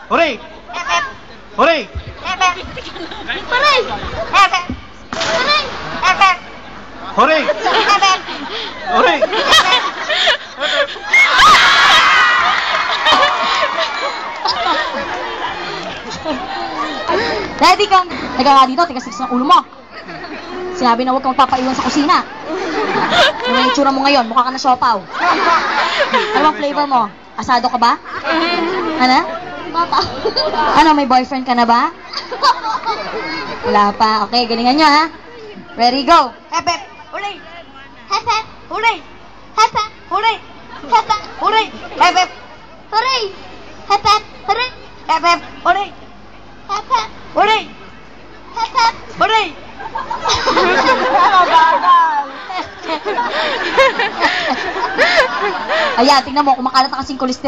Hooray! Hooray! Hooray! Hooray! Ready kang nagawa dito, tigas-tigas ng ulo mo. Sinabi na huwag kang magpapaiwan sa kusina. Ano yung itsura mo ngayon? Mukha ka na siopaw. Ano bang flavor mo? Asado ka ba? Ano? Bata. Ano, may boyfriend ka na ba? Wala pa. Okay, galingan nyo ha. Ready, go! Hep hep. Hooray! Hep hep. Hooray! Hep hep. Hooray! Hep hep. Hooray! Hep hep. Hooray! Hep hep. Hooray! Hep hep. Hooray! Hep hep. Hooray! Hep hep. Hooray! Ayan, tingnan mo, kumakalat na kasing kolesterol.